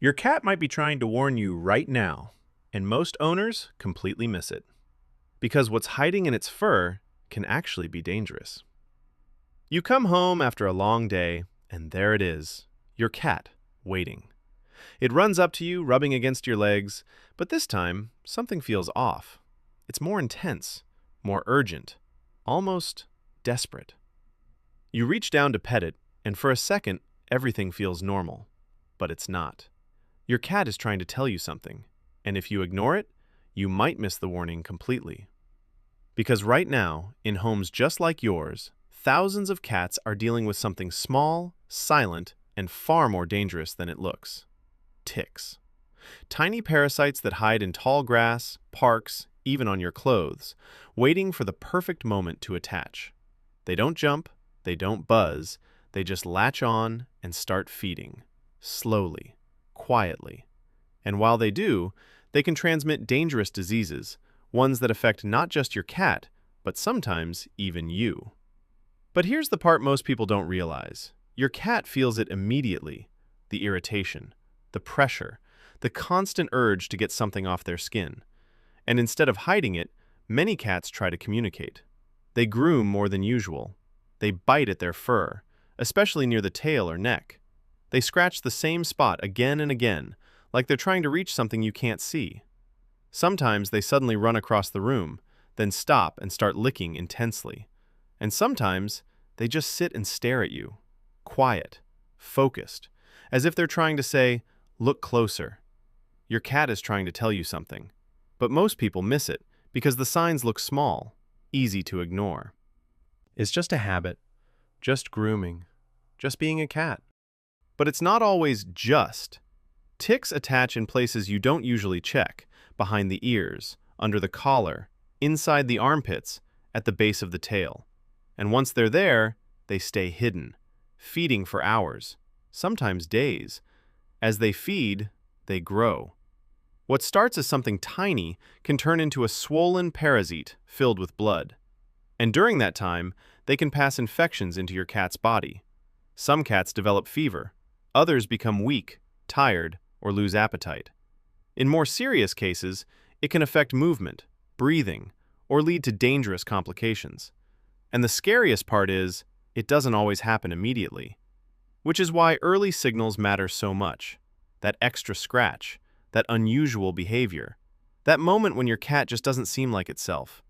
Your cat might be trying to warn you right now, and most owners completely miss it. Because what's hiding in its fur can actually be dangerous. You come home after a long day, and there it is, your cat, waiting. It runs up to you, rubbing against your legs, but this time, something feels off. It's more intense, more urgent, almost desperate. You reach down to pet it, and for a second, everything feels normal. But it's not. Your cat is trying to tell you something, and if you ignore it, you might miss the warning completely. Because right now, in homes just like yours, thousands of cats are dealing with something small, silent, and far more dangerous than it looks. Ticks. Tiny parasites that hide in tall grass, parks, even on your clothes, waiting for the perfect moment to attach. They don't jump, they don't buzz, they just latch on and start feeding. Slowly, quietly. And while they do, they can transmit dangerous diseases, ones that affect not just your cat, but sometimes even you. But here's the part most people don't realize. Your cat feels it immediately. The irritation, the pressure, the constant urge to get something off their skin. And instead of hiding it, many cats try to communicate. They groom more than usual. They bite at their fur, especially near the tail or neck. They scratch the same spot again and again, like they're trying to reach something you can't see. Sometimes they suddenly run across the room, then stop and start licking intensely. And sometimes they just sit and stare at you, quiet, focused, as if they're trying to say, "Look closer." Your cat is trying to tell you something, but most people miss it because the signs look small, easy to ignore. It's just a habit, just grooming, just being a cat. But it's not always just. Ticks attach in places you don't usually check, behind the ears, under the collar, inside the armpits, at the base of the tail. And once they're there, they stay hidden, feeding for hours, sometimes days. As they feed, they grow. What starts as something tiny can turn into a swollen parasite filled with blood. And during that time, they can pass infections into your cat's body. Some cats develop fever. Others become weak, tired, or lose appetite. In more serious cases, it can affect movement, breathing, or lead to dangerous complications. And the scariest part is, it doesn't always happen immediately. Which is why early signals matter so much. That extra scratch, that unusual behavior, that moment when your cat just doesn't seem like itself.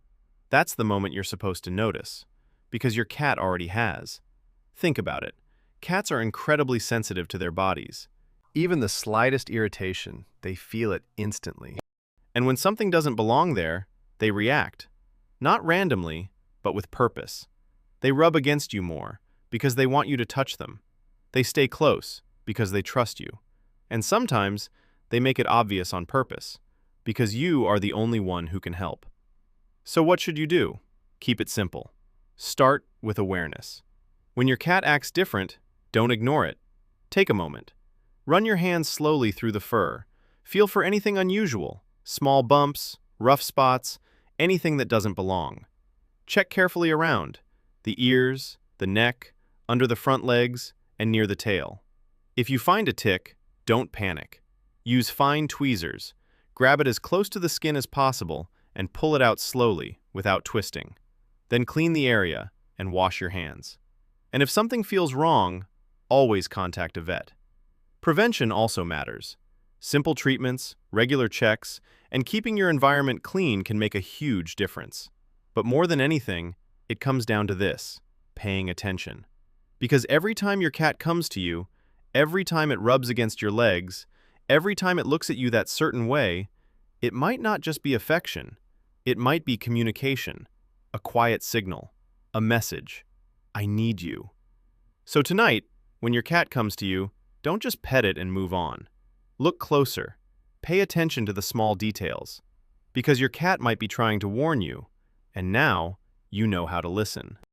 That's the moment you're supposed to notice, because your cat already has. Think about it. Cats are incredibly sensitive to their bodies. Even the slightest irritation, they feel it instantly. And when something doesn't belong there, they react. Not randomly, but with purpose. They rub against you more, because they want you to touch them. They stay close, because they trust you. And sometimes, they make it obvious on purpose, because you are the only one who can help. So what should you do? Keep it simple. Start with awareness. When your cat acts different, don't ignore it. Take a moment. Run your hands slowly through the fur. Feel for anything unusual, small bumps, rough spots, anything that doesn't belong. Check carefully around, the ears, the neck, under the front legs, and near the tail. If you find a tick, don't panic. Use fine tweezers. Grab it as close to the skin as possible and pull it out slowly, without twisting. Then clean the area and wash your hands. And if something feels wrong, always contact a vet. Prevention also matters. Simple treatments, regular checks, and keeping your environment clean can make a huge difference. But more than anything, it comes down to this: paying attention. Because every time your cat comes to you, every time it rubs against your legs, every time it looks at you that certain way, it might not just be affection. It might be communication, a quiet signal, a message. I need you. So tonight, when your cat comes to you, don't just pet it and move on. Look closer. Pay attention to the small details. Because your cat might be trying to warn you, and now you know how to listen.